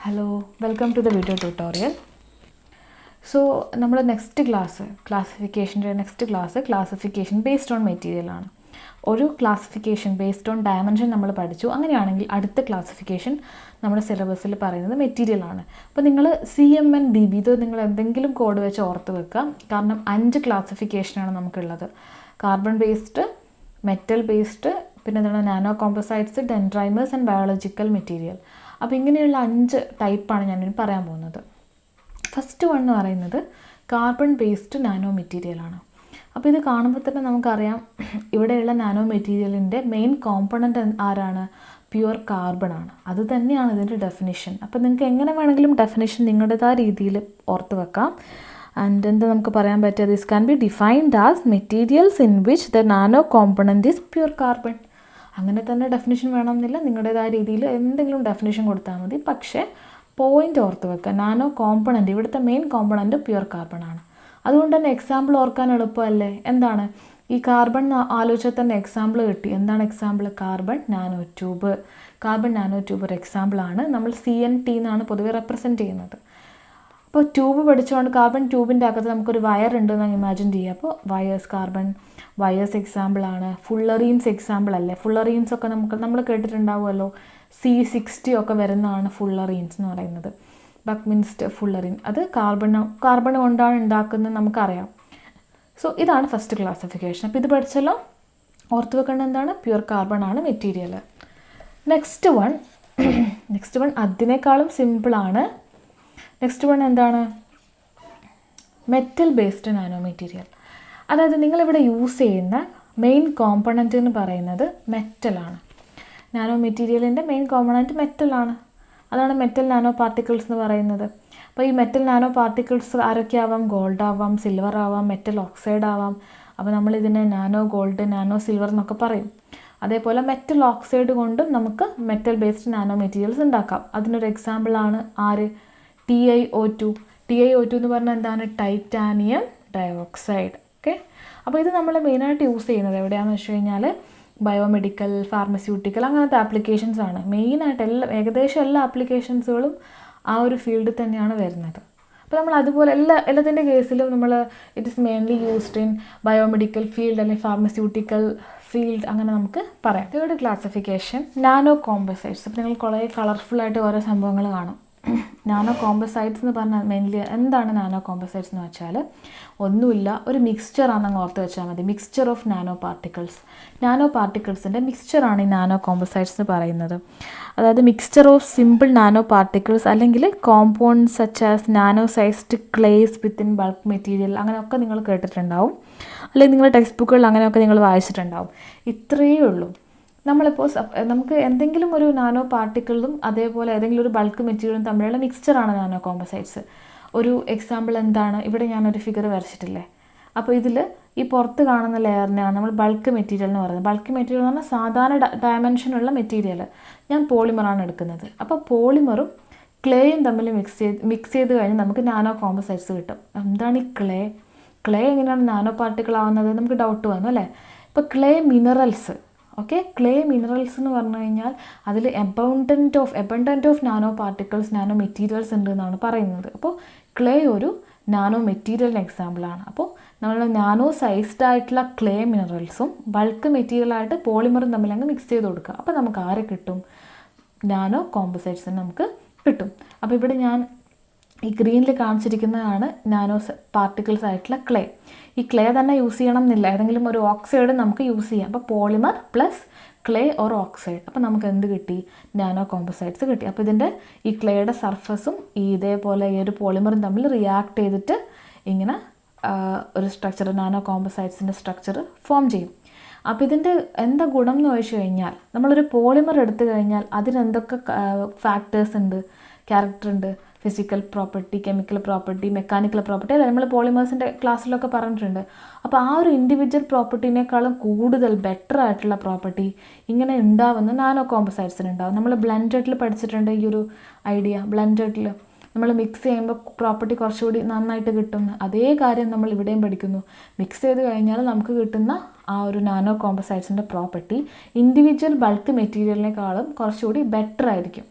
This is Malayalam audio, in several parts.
Hello, welcome to the video tutorial. So, നമ്മുടെ നെക്സ്റ്റ് ക്ലാസിഫിക്കേഷൻ്റെ next class classification based on material ആണ്. ഒരു ക്ലാസിഫിക്കേഷൻ ബേസ്ഡ് ഓൺ ഡയമെൻഷൻ നമ്മൾ പഠിച്ചു. അങ്ങനെയാണെങ്കിൽ അടുത്ത ക്ലാസിഫിക്കേഷൻ നമ്മുടെ സിലബസിൽ പറയുന്നത് മെറ്റീരിയൽ ആണ്. അപ്പോൾ നിങ്ങൾ CMN DB ഇത് നിങ്ങൾ എന്തെങ്കിലും കോഡ് വെച്ച് ഓർത്ത് വെക്കുക. കാരണം 5 ക്ലാസിഫിക്കേഷനാണ് നമുക്കുള്ളത്. കാർബൺ ബേസ്ഡ്, മെറ്റൽ ബേസ്ഡ്, പിന്നെ എന്താണ് നാനോ കോമ്പോസൈറ്റ്സ്, ഡെൻഡ്രൈമേഴ്സ് ആൻഡ് ബയോളജിക്കൽ മെറ്റീരിയൽ. അപ്പോൾ ഇങ്ങനെയുള്ള 5 ടൈപ്പാണ് ഞാനിനി പറയാൻ പോകുന്നത്. ഫസ്റ്റ് വൺ എന്ന് പറയുന്നത് കാർബൺ ബേസ്ഡ് നാനോ മെറ്റീരിയലാണ്. അപ്പോൾ ഇത് കാണുമ്പോൾ തന്നെ നമുക്കറിയാം ഇവിടെയുള്ള നാനോ മെറ്റീരിയലിൻ്റെ മെയിൻ കോമ്പണൻറ്റ് ആരാണ്? പ്യുവർ കാർബൺ ആണ്. അത് തന്നെയാണ് ഇതിൻ്റെ ഡെഫിനിഷൻ. അപ്പോൾ നിങ്ങൾക്ക് എങ്ങനെ വേണമെങ്കിലും ഡെഫിനിഷൻ നിങ്ങളുടേതായ രീതിയിൽ ഓർത്ത് വെക്കാം. ആൻഡ് എന്താ നമുക്ക് പറയാൻ പറ്റുക? This can be defined as materials in which the nano component is pure carbon. അങ്ങനെ തന്നെ ഡെഫിനിഷൻ വേണമെന്നില്ല, നിങ്ങളുടേതായ രീതിയിൽ എന്തെങ്കിലും ഡെഫിനിഷൻ കൊടുത്താൽ മതി. പക്ഷേ പോയിൻ്റ് ഓർത്ത് വെക്കുക, നാനോ കോമ്പണൻറ്റ് ഇവിടുത്തെ മെയിൻ കോമ്പണൻറ്റ് പ്യുവർ കാർബൺ ആണ്. അതുകൊണ്ട് തന്നെ എക്സാമ്പിൾ ഓർക്കാൻ എളുപ്പമല്ലേ? എന്താണ് ഈ കാർബൺ ആലോചിച്ചാൽ തന്നെ എക്സാമ്പിൾ കിട്ടി. എന്താണ് example? Carbon nano tube. Carbon nano tube ഒരു എക്സാമ്പിളാണ്. നമ്മൾ CNT എന്നാണ് പൊതുവെ റെപ്രസെൻറ്റ് ചെയ്യുന്നത്. അപ്പോൾ ട്യൂബ് പഠിച്ചുകൊണ്ട് കാർബൺ ട്യൂബിൻ്റെ അകത്ത് നമുക്കൊരു വയർ ഉണ്ടെന്ന് ഇമാജിൻ ചെയ്യുക. അപ്പോൾ കാർബൺ വയേഴ്സ് എക്സാമ്പിളാണ്. ഫുള്ളറീൻസ് എക്സാമ്പിൾ അല്ലേ? ഫുള്ളറീൻസ് ഒക്കെ നമ്മൾ കേട്ടിട്ടുണ്ടാവുമല്ലോ. C60 ഒക്കെ വരുന്നതാണ് ഫുള്ളറീൻസ് എന്ന് പറയുന്നത്. ബക്മിൻസ്റ്റ് ഫുള്ളറിൻ അത് കാർബൺ കൊണ്ടാണ് ഉണ്ടാക്കുന്നത് നമുക്കറിയാം. സോ ഇതാണ് ഫസ്റ്റ് ക്ലാസിഫിക്കേഷൻ. അപ്പോൾ ഇത് പഠിച്ചല്ലോ. ഓർത്ത് വെക്കേണ്ടത് എന്താണ്? പ്യുവർ കാർബൺ ആണ് മെറ്റീരിയൽ. നെക്സ്റ്റ് വൺ അതിനേക്കാളും സിമ്പിളാണ്. നെക്സ്റ്റ് വൺ എന്താണ്? Metal based nano material. അതായത് നിങ്ങളിവിടെ യൂസ് ചെയ്യുന്ന മെയിൻ കോമ്പണൻറ്റ് എന്ന് പറയുന്നത് മെറ്റലാണ്. നാനോ മെറ്റീരിയലിൻ്റെ മെയിൻ കോമ്പണൻറ്റ് മെറ്റലാണ്. അതാണ് മെറ്റൽ നാനോ പാർട്ടിക്കിൾസ് എന്ന് പറയുന്നത്. അപ്പോൾ ഈ മെറ്റൽ നാനോ പാർട്ടിക്കിൾസ് ആരൊക്കെ ആവാം? ഗോൾഡ് ആവാം, സിൽവർ ആവാം, മെറ്റൽ ഓക്സൈഡ് ആവാം. അപ്പോൾ നമ്മളിതിനെ നാനോ ഗോൾഡ്, നാനോ സിൽവർ എന്നൊക്കെ പറയും. അതേപോലെ മെറ്റൽ ഓക്സൈഡ് കൊണ്ടും നമുക്ക് മെറ്റൽ ബേസ്ഡ് നാനോ മെറ്റീരിയൽസ് ഉണ്ടാക്കാം. അതിനൊരു എക്സാമ്പിളാണ് ആര്? TiO2 എന്ന് പറഞ്ഞാൽ എന്താണ്? Titanium dioxide. ഓക്കെ. അപ്പോൾ ഇത് നമ്മൾ മെയിനായിട്ട് യൂസ് ചെയ്യുന്നത് എവിടെയാണെന്ന് വെച്ച് കഴിഞ്ഞാൽ ബയോമെഡിക്കൽ, ഫാർമസ്യൂട്ടിക്കൽ അങ്ങനത്തെ ആപ്ലിക്കേഷൻസ് ആണ്. മെയിനായിട്ട് ഏകദേശം എല്ലാ ആപ്ലിക്കേഷൻസുകളും ആ ഒരു ഫീൽഡിൽ തന്നെയാണ് വരുന്നത്. അപ്പോൾ നമ്മൾ അതുപോലെ എല്ലാത്തിൻ്റെ കേസിലും നമ്മൾ it is mainly used in biomedical field അല്ലെങ്കിൽ ഫാർമസ്യൂട്ടിക്കൽ ഫീൽഡ്, അങ്ങനെ നമുക്ക് പറയാം. Third classification nano composites. അപ്പോൾ നിങ്ങൾ കുറേ കളർഫുള്ളായിട്ട് ഓരോ സംഭവങ്ങൾ കാണും. നാനോ കോമ്പോസൈറ്റ്സ് എന്ന് പറഞ്ഞാൽ മെയിൻലി എന്താണ് നാനോ കോമ്പോസൈറ്റ്സ് എന്ന് വെച്ചാൽ ഒന്നുമില്ല, ഒരു മിക്സ്ചറാണെന്ന് ഓർത്ത് വെച്ചാൽ മതി. Mixture of nano particles. Nano പാർട്ടിക്കിൾസിൻ്റെ മിക്സ്ചറാണ് ഈ നാനോ കോമ്പോസൈറ്റ്സ് എന്ന് പറയുന്നത്. അതായത് mixture of simple nano particles അല്ലെങ്കിൽ compounds such as nano sized clays within bulk material, അങ്ങനെയൊക്കെ നിങ്ങൾ കേട്ടിട്ടുണ്ടാവും. അല്ലെങ്കിൽ നിങ്ങളുടെ ടെക്സ്റ്റ് ബുക്കുകളിൽ അങ്ങനെയൊക്കെ നിങ്ങൾ വായിച്ചിട്ടുണ്ടാവും. ഇത്രയേ ഉള്ളൂ. നമ്മളിപ്പോൾ നമുക്ക് എന്തെങ്കിലും ഒരു നാനോ പാർട്ടിക്കിളും അതേപോലെ ഏതെങ്കിലും ഒരു ബൾക്ക് മെറ്റീരിയലും തമ്മിലുള്ള മിക്സ്ചറാണ് നാനോ കോമ്പോസൈറ്റ്സ്. ഒരു എക്സാമ്പിൾ എന്താണ്? ഇവിടെ ഞാനൊരു ഫിഗർ വരച്ചിട്ടില്ലേ? അപ്പോൾ ഇതിൽ ഈ പുറത്ത് കാണുന്ന ലെയറിനെയാണ് നമ്മൾ ബൾക്ക് മെറ്റീരിയൽ എന്ന് പറയുന്നത്. ബൾക്ക് മെറ്റീരിയൽ എന്ന് പറഞ്ഞാൽ സാധാരണ ഡയമെൻഷനുള്ള മെറ്റീരിയൽ. ഞാൻ പോളിമറാണ് എടുക്കുന്നത്. അപ്പോൾ പോളിമറും ക്ലേയും തമ്മിൽ മിക്സ് ചെയ്ത് കഴിഞ്ഞാൽ നമുക്ക് നാനോ കോമ്പോസൈറ്റ്സ് കിട്ടും. എന്താണ് ഈ ക്ലേ എങ്ങനെയാണ് നാനോ പാർട്ടിക്കിൾ ആവുന്നത്? നമുക്ക് ഡൗട്ട് വന്നു അല്ലേ? ഇപ്പോൾ clay minerals. Okay, clay minerals എന്ന് പറഞ്ഞു കഴിഞ്ഞാൽ അതിൽ abundant of nano particles, nano materials ഉണ്ട് എന്നാണ് പറയുന്നത്. അപ്പോൾ ക്ലേ ഒരു നാനോ മെറ്റീരിയലിന് എക്സാമ്പിളാണ്. അപ്പോൾ നമ്മൾ നാനോ സൈസ്ഡ് ആയിട്ടുള്ള ക്ലേ മിനറൽസും ബൾക്ക് മെറ്റീരിയലായിട്ട് പോളിമറും തമ്മിൽ അങ്ങ് മിക്സ് ചെയ്ത് കൊടുക്കുക. അപ്പോൾ നമുക്ക് ആരെ കിട്ടും? നാനോ കോമ്പോസൈറ്റ്സിന് നമുക്ക് കിട്ടും. അപ്പോൾ ഇവിടെ ഞാൻ ഈ ഗ്രീനിൽ കാണിച്ചിരിക്കുന്നതാണ് നാനോ പാർട്ടിക്കിൾസ് ആയിട്ടുള്ള ക്ലേ. ഈ ക്ലേ തന്നെ യൂസ് ചെയ്യണം എന്നില്ല, ഏതെങ്കിലും ഒരു ഓക്സൈഡ് നമുക്ക് യൂസ് ചെയ്യാം. അപ്പോൾ polymer plus clay or oxide, അപ്പോൾ നമുക്ക് എന്ത് കിട്ടി? നാനോ കോമ്പോസൈറ്റ്സ് കിട്ടി. അപ്പോൾ ഇതിൻ്റെ ഈ ക്ലേയുടെ സർഫസും ഇതേപോലെ ഈ ഒരു പോളിമറും തമ്മിൽ റിയാക്ട് ചെയ്തിട്ട് ഇങ്ങനെ ഒരു സ്ട്രക്ചർ, നാനോ കോമ്പോസൈറ്റ്സിൻ്റെ സ്ട്രക്ചർ ഫോം ചെയ്യും. അപ്പോൾ ഇതിൻ്റെ എന്താ ഗുണം എന്ന് ചോദിച്ചു കഴിഞ്ഞാൽ, നമ്മളൊരു പോളിമർ എടുത്തു കഴിഞ്ഞാൽ അതിനെന്തൊക്കെ ഫാക്ടേഴ്സ് ഉണ്ട്, ക്യാരക്ടർ ഉണ്ട്? Physical property, chemical property, mechanical property അല്ല, നമ്മൾ പോളിമേഴ്സിൻ്റെ ക്ലാസ്സിലൊക്കെ പറഞ്ഞിട്ടുണ്ട്. അപ്പോൾ ആ ഒരു ഇൻഡിവിജ്വൽ പ്രോപ്പർട്ടീനേക്കാളും കൂടുതൽ ബെറ്റർ ആയിട്ടുള്ള പ്രോപ്പർട്ടി ഇങ്ങനെ ഉണ്ടാവുന്ന നാനോ കോമ്പോസൈറ്റ്സിന് ഉണ്ടാവും. നമ്മൾ ബ്ലെൻഡഡിൽ പഠിച്ചിട്ടുണ്ട് ഈ ഒരു ഐഡിയ. ബ്ലെൻഡഡിൽ നമ്മൾ മിക്സ് ചെയ്യുമ്പോൾ പ്രോപ്പർട്ടി കുറച്ചുകൂടി നന്നായിട്ട് കിട്ടും. അതേ കാര്യം നമ്മൾ ഇവിടെയും പഠിക്കുന്നു. മിക്സ് ചെയ്ത് കഴിഞ്ഞാൽ നമുക്ക് കിട്ടുന്ന ആ ഒരു നാനോ കോമ്പോസൈറ്റ്സിൻ്റെ പ്രോപ്പർട്ടി ഇൻഡിവിജ്വൽ ബൾക്ക് മെറ്റീരിയലിനേക്കാളും കുറച്ചുകൂടി ബെറ്റർ ആയിരിക്കും.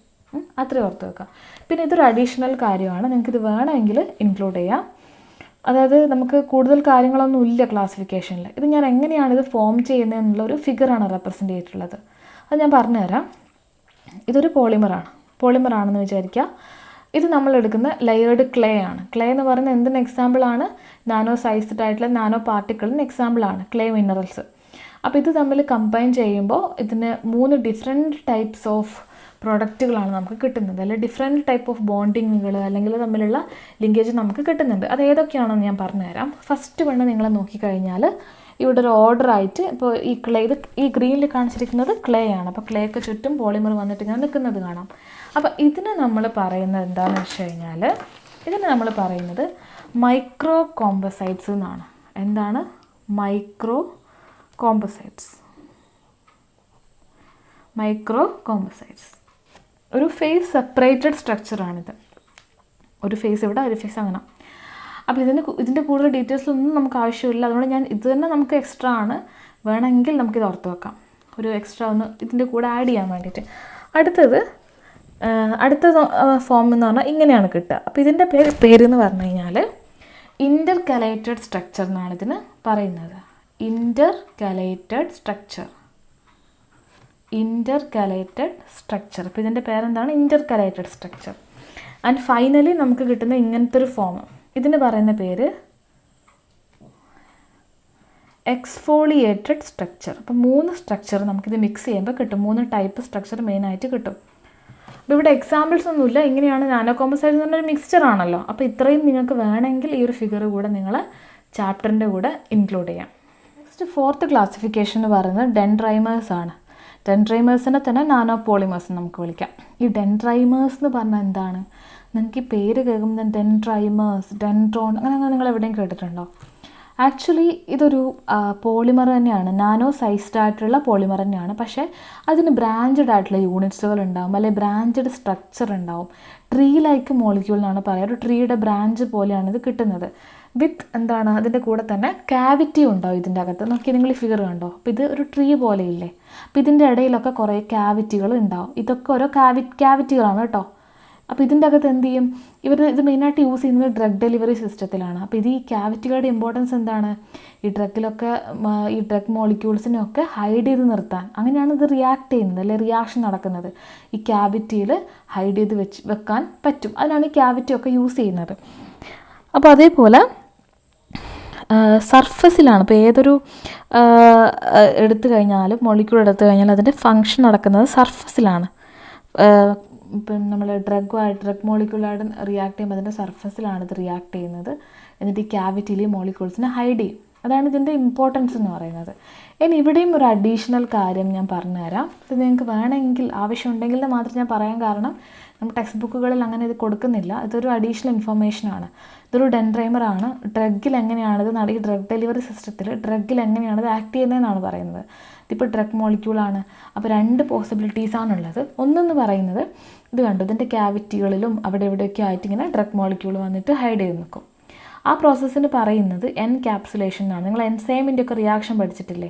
അത്രയും ഓർത്ത് വെക്കുക. പിന്നെ ഇതൊരു അഡീഷണൽ കാര്യമാണ്, നിങ്ങൾക്കിത് വേണമെങ്കിൽ ഇൻക്ലൂഡ് ചെയ്യാം. അതായത് നമുക്ക് കൂടുതൽ കാര്യങ്ങളൊന്നും ഇല്ല ക്ലാസിഫിക്കേഷനിൽ. ഇത് ഞാൻ എങ്ങനെയാണ് ഇത് ഫോം ചെയ്യുന്നതെന്നുള്ളൊരു ഫിഗറാണ് റെപ്രസെൻ്റ് ചെയ്തിട്ടുള്ളത്. അത് ഞാൻ പറഞ്ഞുതരാം. ഇതൊരു പോളിമറാണെന്ന് വിചാരിക്കുക. ഇത് നമ്മൾ എടുക്കുന്ന ലെയേർഡ് ക്ലേ ആണ്. ക്ലേ എന്ന് പറയുന്നത് എന്തിന് എക്സാമ്പിളാണ്? നാനോ സൈസ്ഡ് ആയിട്ടുള്ള നാനോ പാർട്ടിക്കിളിന് എക്സാമ്പിളാണ് ക്ലേ മിനറൽസ്. അപ്പോൾ ഇത് തമ്മിൽ കമ്പൈൻ ചെയ്യുമ്പോൾ ഇതിന് 3 ഡിഫറെൻറ്റ് ടൈപ്സ് ഓഫ് പ്രോഡക്റ്റുകളാണ് നമുക്ക് കിട്ടുന്നത്, അല്ലെങ്കിൽ ഡിഫറെൻറ്റ് ടൈപ്പ് ഓഫ് ബോണ്ടിങ്ങുകൾ അല്ലെങ്കിൽ തമ്മിലുള്ള ലിങ്കേജ് നമുക്ക് കിട്ടുന്നുണ്ട്. അത് ഏതൊക്കെയാണെന്ന് ഞാൻ പറഞ്ഞുതരാം. ഫസ്റ്റ് വണ്ണ് നിങ്ങൾ നോക്കിക്കഴിഞ്ഞാൽ ഇവിടെ ഒരു ഓർഡർ ആയിട്ട് ഇപ്പോൾ ഈ ക്ലേ, ഇത് ഈ ഗ്രീനിൽ കാണിച്ചിരിക്കുന്നത് ക്ലേ ആണ്. അപ്പോൾ ക്ലേക്ക് ചുറ്റും പോളിമർ വന്നിട്ട് ഇങ്ങനെ നിൽക്കുന്നത് കാണാം. അപ്പോൾ ഇതിന് നമ്മൾ പറയുന്നത് എന്താണെന്ന് വെച്ച് കഴിഞ്ഞാൽ, ഇതിന് നമ്മൾ പറയുന്നത് മൈക്രോ കോമ്പോസൈറ്റ്സ് എന്നാണ്. എന്താണ്? മൈക്രോ കോമ്പോസൈറ്റ്സ്. ഒരു ഫേസ് സെപ്പറേറ്റഡ് സ്ട്രക്ചറാണിത്. ഒരു ഫേസ് ഇവിടെ, ഒരു ഫേസ് അങ്ങനെ. അപ്പോൾ ഇതിൻ്റെ കൂടുതൽ ഡീറ്റെയിൽസൊന്നും നമുക്ക് ആവശ്യമില്ല. അതുകൊണ്ട് ഞാൻ ഇത് തന്നെ നമുക്ക് എക്സ്ട്രാ ആണ്, വേണമെങ്കിൽ നമുക്കിത് ഓർത്ത് വെക്കാം, ഒരു എക്സ്ട്രാ ഒന്ന് ഇതിൻ്റെ കൂടെ ആഡ് ചെയ്യാൻ വേണ്ടിയിട്ട്. അടുത്ത ഫോം എന്ന് പറഞ്ഞാൽ ഇങ്ങനെയാണ് കിട്ടുക. അപ്പോൾ ഇതിൻ്റെ പേരെന്ന് പറഞ്ഞു കഴിഞ്ഞാൽ ഇൻ്റർകലേറ്റഡ് സ്ട്രക്ചർ എന്നാണ് ഇതിന് പറയുന്നത്. Intercalated structure. അപ്പോൾ ഇതിൻ്റെ പേരെന്താണ്? Intercalated structure. ആൻഡ് ഫൈനലി നമുക്ക് കിട്ടുന്ന ഇങ്ങനത്തെ ഒരു ഫോം, ഇതിന് പറയുന്ന പേര് എക്സ്ഫോളിയേറ്റഡ് സ്ട്രക്ചർ. അപ്പോൾ 3 സ്ട്രക്ചർ നമുക്കിത് മിക്സ് ചെയ്യുമ്പോൾ കിട്ടും. 3 ടൈപ്പ് സ്ട്രക്ചർ മെയിനായിട്ട് കിട്ടും. അപ്പോൾ ഇവിടെ എക്സാമ്പിൾസ് ഒന്നുമില്ല. ഇങ്ങനെയാണ് നാനോ കോമ്പോസൈറ്റ്സ് എന്ന് പറഞ്ഞൊരു മിക്സ്ചർ ആണല്ലോ. അപ്പോൾ ഇത്രയും നിങ്ങൾക്ക് വേണമെങ്കിൽ ഈ ഒരു ഫിഗർ കൂടെ നിങ്ങൾ ചാപ്റ്ററിൻ്റെ കൂടെ ഇൻക്ലൂഡ് ചെയ്യാം. നെക്സ്റ്റ് 4th ക്ലാസിഫിക്കേഷൻ എന്ന് പറയുന്നത് ഡെൻഡ്രൈമേഴ്സ് ആണ്. ഡെൻഡ്രൈമേഴ്സിനെ തന്നെ നാനോ പോളിമേഴ്സ് നമുക്ക് വിളിക്കാം. ഈ ഡെൻഡ്രൈമേഴ്സ് എന്ന് പറഞ്ഞാൽ എന്താണ്? നിങ്ങൾക്ക് ഈ പേര് കേൾക്കുമ്പോൾ ഡെൻഡ്രൈമേഴ്സ്, ഡെൻഡ്രോൺ അങ്ങനെ നിങ്ങൾ എവിടെയും കേട്ടിട്ടുണ്ടോ? ആക്ച്വലി ഇതൊരു പോളിമർ തന്നെയാണ്, നാനോ സൈസ്ഡ് ആയിട്ടുള്ള പോളിമർ തന്നെയാണ്. പക്ഷേ അതിന് ബ്രാഞ്ചഡ് ആയിട്ടുള്ള യൂണിറ്റ്സുകൾ ഉണ്ടാവും, അല്ലെങ്കിൽ ബ്രാഞ്ചഡ് സ്ട്രക്ചർ ഉണ്ടാവും. ട്രീ ലൈക്ക് മോളിക്യൂൾ എന്നാണ് പറയുക. ഒരു ട്രീയുടെ ബ്രാഞ്ച് പോലെയാണ് ഇത് കിട്ടുന്നത്. വിത്ത് എന്താണ്, അതിൻ്റെ കൂടെ തന്നെ ക്യാവിറ്റി ഉണ്ടാവും ഇതിൻ്റെ അകത്ത്. നോക്കി നിങ്ങൾ ഈ ഫിഗർ കണ്ടോ? അപ്പോൾ ഇത് ഒരു ട്രീ പോലെ ഇല്ലേ? അപ്പോൾ ഇതിൻ്റെ ഇടയിലൊക്കെ കുറേ ക്യാവിറ്റികൾ ഉണ്ടാവും. ഇതൊക്കെ ഓരോ ക്യാവിറ്റികളാണ് കേട്ടോ. അപ്പോൾ ഇതിൻ്റെ അകത്ത് എന്ത് ചെയ്യും? ഇത് മെയിനായിട്ട് യൂസ് ചെയ്യുന്നത് ഡ്രഗ് ഡെലിവറി സിസ്റ്റത്തിലാണ്. അപ്പോൾ ഇത് ഈ ക്യാവിറ്റികളുടെ ഇമ്പോർട്ടൻസ് എന്താണ്? ഈ ഡ്രഗ് മോളിക്യൂൾസിനെയൊക്കെ ഹൈഡ് ചെയ്ത് നിർത്താൻ. അങ്ങനെയാണ് ഇത് റിയാക്ട് ചെയ്യുന്നത്, അല്ലെ റിയാക്ഷൻ നടക്കുന്നത്. ഈ ക്യാവിറ്റിയിൽ ഹൈഡ് ചെയ്ത് വെക്കാൻ പറ്റും. അതിനാണ് ഈ ക്യാവിറ്റിയൊക്കെ യൂസ് ചെയ്യുന്നത്. അപ്പോൾ അതേപോലെ സർഫസിലാണ്. ഇപ്പോൾ ഏതൊരു എടുത്തു കഴിഞ്ഞാലും മോളിക്യൂൾ എടുത്തു കഴിഞ്ഞാൽ അതിൻ്റെ ഫങ്ഷൻ നടക്കുന്നത് സർഫസിലാണ്. ഇപ്പം നമ്മൾ ഡ്രഗ് മോളിക്യൂളായിട്ട് റിയാക്ട് ചെയ്യുമ്പോൾ അതിൻ്റെ സർഫസിലാണ് ഇത് റിയാക്ട് ചെയ്യുന്നത്. എന്നിട്ട് ഈ ക്യാവിറ്റിയിൽ മോളിക്യൂൾസിനെ ഹൈഡ് ചെയ്യും. അതാണ് ഇതിൻ്റെ ഇമ്പോർട്ടൻസ് എന്ന് പറയുന്നത്. ഇനി ഇവിടെയും ഒരു അഡീഷണൽ കാര്യം ഞാൻ പറഞ്ഞുതരാം. ഇത് നിങ്ങൾക്ക് വേണമെങ്കിൽ ആവശ്യമുണ്ടെങ്കിൽ മാത്രം ഞാൻ പറയാൻ കാരണം നമ്മുടെ ടെക്സ്റ്റ് ബുക്കുകളിൽ അങ്ങനെ ഇത് കൊടുക്കുന്നില്ല. ഇതൊരു അഡീഷണൽ ഇൻഫർമേഷനാണ്. ഇതൊരു ഡെൻഡ്രൈമറാണ്. ഡ്രഗിൽ എങ്ങനെയാണിത് ഈ ഡ്രഗ് ഡെലിവറി സിസ്റ്റത്തിൽ ഡ്രഗിൽ എങ്ങനെയാണിത് ആക്ട് ചെയ്യുന്നതെന്നാണ് പറയുന്നത്. ഇതിപ്പോൾ ഡ്രഗ് മോളിക്യൂളാണ്. അപ്പോൾ 2 പോസിബിലിറ്റീസാണുള്ളത്. ഒന്നെന്ന് പറയുന്നത് ഇത് കണ്ടു, ഇതിൻ്റെ ക്യാവിറ്റികളിലും അവിടെ എവിടെയൊക്കെ ആയിട്ട് ഇങ്ങനെ ഡ്രഗ് മോളിക്യൂൾ വന്നിട്ട് ഹൈഡ് ചെയ്ത് നിൽക്കും. ആ പ്രോസസ്സിന് പറയുന്നത് എൻക്യാപ്സുലേഷൻ എന്നാണ്. നിങ്ങൾ എൻസൈമിൻ്റെ ഒക്കെ റിയാക്ഷൻ പഠിച്ചിട്ടില്ലേ?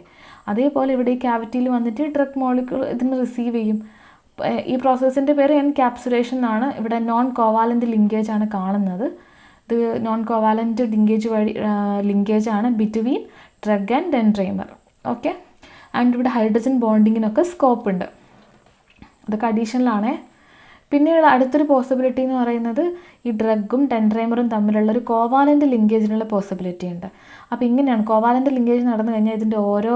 അതേപോലെ ഇവിടെ ഈ ക്യാവിറ്റിയിൽ വന്നിട്ട് ഡ്രഗ് മോളിക്യൂൾ ഇതിന് റിസീവ് ചെയ്യും. ഈ പ്രോസസ്സിൻ്റെ പേര് എൻക്യാപ്സുലേഷൻ എന്നാണ്. ഇവിടെ നോൺ കോവാലൻ്റ് ലിങ്കേജ് ആണ് കാണുന്നത്. ഇത് നോൺ കോവാലൻ്റ് ലിങ്കേജ് ആണ് between drug and dendrimer. Okay. And ഇവിടെ ഹൈഡ്രജൻ ബോണ്ടിങ്ങിനൊക്കെ സ്കോപ്പ് ഉണ്ട്. ഇതൊക്കെ അഡീഷണലാണേ. പിന്നീട് അടുത്തൊരു പോസിബിലിറ്റി എന്ന് പറയുന്നത് ഈ ഡ്രഗും ഡെൻഡ്രൈമറും തമ്മിലുള്ള ഒരു കോവാലൻ്റ് ലിങ്കേജിനുള്ള പോസിബിലിറ്റി ഉണ്ട്. അപ്പോൾ ഇങ്ങനെയാണ് കോവാലൻ്റ് ലിങ്കേജ് നടന്നു കഴിഞ്ഞാൽ ഇതിൻ്റെ ഓരോ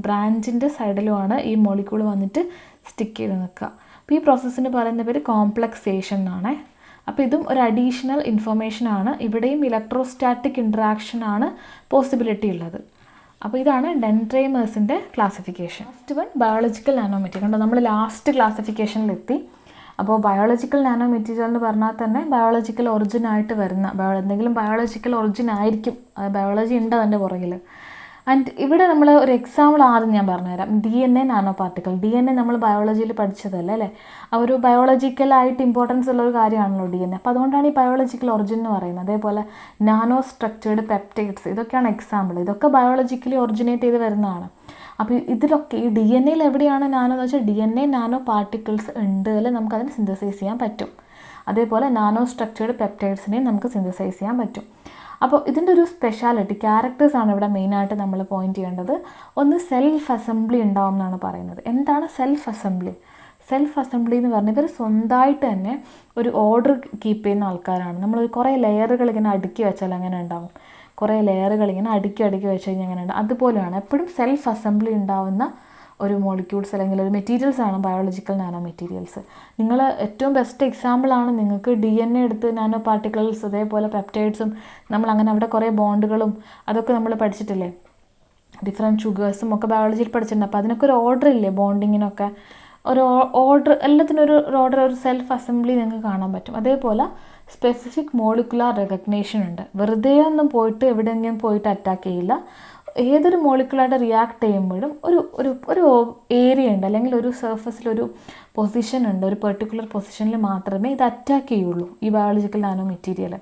ബ്രാഞ്ചിൻ്റെ സൈഡിലുമാണ് ഈ മോളിക്യൂൾ വന്നിട്ട് സ്റ്റിക്ക് ചെയ്ത് നിൽക്കുക. അപ്പോൾ ഈ പ്രോസസ്സിന് പറയുന്ന പേര് കോംപ്ലക്സേഷൻ എന്നാണ്. അപ്പോൾ ഇതും ഒരു അഡീഷണൽ ഇൻഫർമേഷനാണ്. ഇവിടെയും ഇലക്ട്രോസ്റ്റാറ്റിക് ഇൻട്രാക്ഷനാണ് പോസിബിലിറ്റി ഉള്ളത്. അപ്പോൾ ഇതാണ് ഡെൻഡ്രൈമേഴ്സിൻ്റെ classification. First one biological nanomaterial. കണ്ടോ, നമ്മൾ ലാസ്റ്റ് ക്ലാസിഫിക്കേഷനിലെത്തി. അപ്പോൾ ബയോളജിക്കൽ നാനോ മെറ്റീരിയൽ എന്ന് പറഞ്ഞാൽ തന്നെ ബയോളജിക്കൽ ഒറിജിൻ ആയിട്ട് വരുന്ന എന്തെങ്കിലും ബയോളജിക്കൽ ഒറിജിൻ ആയിരിക്കും. ബയോളജി ഉണ്ട് അതിൻ്റെ പുറകിൽ. ആൻഡ് ഇവിടെ നമ്മൾ ഒരു എക്സാമ്പിൾ ആദ്യം ഞാൻ പറഞ്ഞുതരാം. DNA nano particle. DNA നമ്മൾ ബയോളജിയിൽ പഠിച്ചതല്ലേ അല്ലേ? ആ ഒരു ബയോളജിക്കലായിട്ട് ഇമ്പോർട്ടൻസ് ഉള്ളൊരു കാര്യമാണല്ലോ DNA. അപ്പോൾ അതുകൊണ്ടാണ് ഈ ബയോളജിക്കൽ ഒറിജിൻ എന്ന് പറയുന്നത്. അതേപോലെ നാനോ സ്ട്രക്ചേർഡ് പെപ്റ്റൈഡ്സ്, ഇതൊക്കെയാണ് എക്സാമ്പിൾ. ഇതൊക്കെ ബയോളജിക്കലി ഒറിജിനേറ്റ് ചെയ്ത് വരുന്നതാണ്. അപ്പോൾ ഇതിലൊക്കെ ഈ DNA എവിടെയാണ് നാനോ എന്ന് വെച്ചാൽ DNA നാനോ പാർട്ടിക്കിൾസ് ഉണ്ട് അല്ലെ നമുക്കതിന് സിന്തസൈസ് ചെയ്യാൻ പറ്റും. അതേപോലെ നാനോ സ്ട്രക്ചേർഡ് പെപ്റ്റൈഡ്സിനെയും നമുക്ക് സിന്തസൈസ് ചെയ്യാൻ പറ്റും. അപ്പോൾ ഇതിൻ്റെ ഒരു സ്പെഷ്യാലിറ്റി ക്യാരക്ടേഴ്സാണ് ഇവിടെ മെയിനായിട്ട് നമ്മൾ പോയിന്റ് ചെയ്യേണ്ടത്. ഒന്ന് സെൽഫ് അസംബ്ലി ഉണ്ടാവും എന്നാണ് പറയുന്നത്. എന്താണ് സെൽഫ് അസംബ്ലി? സെൽഫ് അസംബ്ലി എന്ന് പറഞ്ഞാൽ ഇവർ സ്വന്തമായിട്ട് തന്നെ ഒരു ഓർഡർ കീപ്പ് ചെയ്യുന്ന ആൾക്കാരാണ്. നമ്മൾ കുറേ ലെയറുകൾ ഇങ്ങനെ അടുക്കി വെച്ചാൽ അങ്ങനെ ഉണ്ടാകും. കുറേ ലെയറുകൾ ഇങ്ങനെ അടുക്കി വെച്ച് കഴിഞ്ഞാൽ അങ്ങനെ ഉണ്ടാകും. അതുപോലെയാണ് എപ്പോഴും സെൽഫ് അസംബ്ലി ഉണ്ടാവുന്ന ഒരു മോളിക്യൂൾസ് അല്ലെങ്കിൽ ഒരു മെറ്റീരിയൽസ് ആണ് ബയോളജിക്കൽ നാനോ മെറ്റീരിയൽസ്. നിങ്ങൾ ഏറ്റവും ബെസ്റ്റ് എക്സാമ്പിളാണ് നിങ്ങൾക്ക് DNA എടുത്ത് നാനോ പാർട്ടിക്കിൾസ് അതേപോലെ പെപ്റ്റൈഡ്സും നമ്മളങ്ങനെ അവിടെ കുറേ ബോണ്ടുകളും അതൊക്കെ നമ്മൾ പഠിച്ചിട്ടില്ലേ, ഡിഫറെൻറ്റ് ഷുഗേഴ്സും ഒക്കെ ബയോളജിയിൽ പഠിച്ചിട്ടുണ്ട്. അപ്പോൾ അതിനൊക്കെ ഒരു ഓർഡർ ഇല്ലേ, ബോണ്ടിങ്ങിനൊക്കെ ഒരു ഓർഡർ, എല്ലാത്തിനും ഒരു ഓർഡർ, ഒരു സെൽഫ് അസംബ്ലി നിങ്ങൾക്ക് കാണാൻ പറ്റും. അതേപോലെ സ്പെസിഫിക് മോളിക്കുലാർ റെക്കഗ്നേഷൻ ഉണ്ട്. വെറുതെ ഒന്നും പോയിട്ട് എവിടെയെങ്കിലും പോയിട്ട് അറ്റാക്ക് ചെയ്യില്ല. ഏതൊരു മോളിക്കുലായിട്ട് റിയാക്ട് ചെയ്യുമ്പോഴും ഒരു ഏരിയ ഉണ്ട് അല്ലെങ്കിൽ ഒരു സർഫസിലൊരു പൊസിഷൻ ഉണ്ട്. ഒരു പെർട്ടിക്കുലർ പൊസിഷനിൽ മാത്രമേ ഇത് അറ്റാക്ക് ചെയ്യുള്ളൂ ഈ ബയോളജിക്കൽ നാനോ മെറ്റീരിയൽ.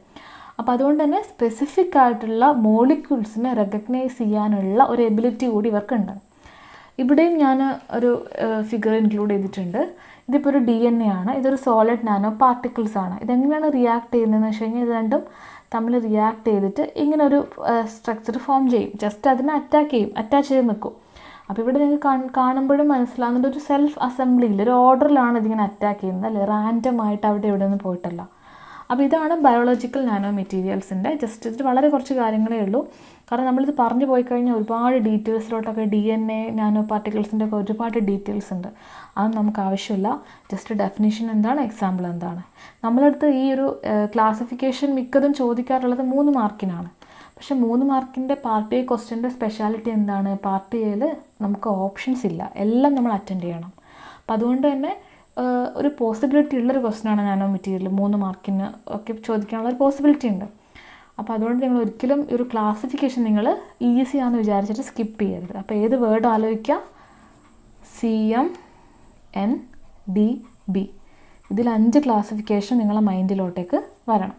അപ്പോൾ അതുകൊണ്ട് തന്നെ സ്പെസിഫിക് ആയിട്ടുള്ള മോളിക്യൂൾസിനെ റെക്കഗ്നൈസ് ചെയ്യാനുള്ള ഒരു എബിലിറ്റി കൂടി ഇവർക്കുണ്ട്. ഇവിടെയും ഞാൻ ഒരു ഫിഗർ ഇൻക്ലൂഡ് ചെയ്തിട്ടുണ്ട്. ഇതിപ്പോൾ ഒരു DNA ആണ്. ഇതൊരു സോളിഡ് നാനോ പാർട്ടിക്കിൾസ് ആണ്. ഇതെങ്ങനെയാണ് റിയാക്ട് ചെയ്യുന്നതെന്ന് വെച്ച് കഴിഞ്ഞാൽ ഇത് രണ്ടും തമ്മിൽ റിയാക്ട് ചെയ്തിട്ട് ഇങ്ങനെ ഒരു സ്ട്രക്ചർ ഫോം ചെയ്യും. ജസ്റ്റ് അതിനെ അറ്റാച്ച് ചെയ്ത് നിൽക്കും. അപ്പോൾ ഇവിടെ നിങ്ങൾക്ക് കാണുമ്പോഴും മനസ്സിലാകുന്നുണ്ട് ഒരു സെൽഫ് അസംബ്ലിയിൽ ഒരു ഓർഡറിലാണ് ഇതിങ്ങനെ അറ്റാക്ക് ചെയ്യുന്നത്, അല്ലെ, റാൻഡമായിട്ട് അവിടെ ഇവിടെ നിന്ന് പോയിട്ടല്ല. അപ്പോൾ ഇതാണ് ബയോളജിക്കൽ നാനോ മെറ്റീരിയൽസിൻ്റെ ജസ്റ്റ് ഇതിൽ വളരെ കുറച്ച് കാര്യങ്ങളേ ഉള്ളൂ. കാരണം നമ്മളിത് പറഞ്ഞു പോയി കഴിഞ്ഞാൽ ഒരുപാട് ഡീറ്റെയിൽസിലോട്ടൊക്കെ DNA നാനോ പാർട്ടിക്കിൾസിൻ്റെ ഒക്കെ ഒരുപാട് ഡീറ്റെയിൽസ് ഉണ്ട്. അതൊന്നും നമുക്ക് ആവശ്യമില്ല. ജസ്റ്റ് ഡെഫിനിഷൻ എന്താണ്, എക്സാമ്പിൾ എന്താണ്. നമ്മളടുത്ത് ഈ ഒരു ക്ലാസിഫിക്കേഷൻ മിക്കതും ചോദിക്കാറുള്ളത് 3 മാർക്കിനാണ്. പക്ഷെ 3 മാർക്കിൻ്റെ പാർട്ട് എ ക്വസ്റ്റ്യൻ്റെ സ്പെഷ്യാലിറ്റി എന്താണ്? പാർട്ട് എയിൽ നമുക്ക് ഓപ്ഷൻസ് ഇല്ല, എല്ലാം നമ്മൾ അറ്റൻഡ് ചെയ്യണം. അപ്പം അതുകൊണ്ട് തന്നെ ഒരു പോസിബിലിറ്റി ഉള്ളൊരു ക്വസ്റ്റ്യനാണ് നാനോ മെറ്റീരിയൽ. 3 മാർക്കിന് ഒക്കെ ചോദിക്കാനുള്ള ഒരു പോസിബിലിറ്റി ഉണ്ട്. അപ്പോൾ അതുകൊണ്ട് നിങ്ങൾ ഒരിക്കലും ഒരു ക്ലാസിഫിക്കേഷൻ നിങ്ങൾ ഈസി ആണെന്ന് വിചാരിച്ചിട്ട് സ്കിപ്പ് ചെയ്യരുത്. അപ്പോൾ ഏത് വേർഡ് ആലോചിക്കുക? CMNDB. ഇതിൽ 5 ക്ലാസിഫിക്കേഷൻ നിങ്ങളെ മൈൻഡിലോട്ടേക്ക് വരണം.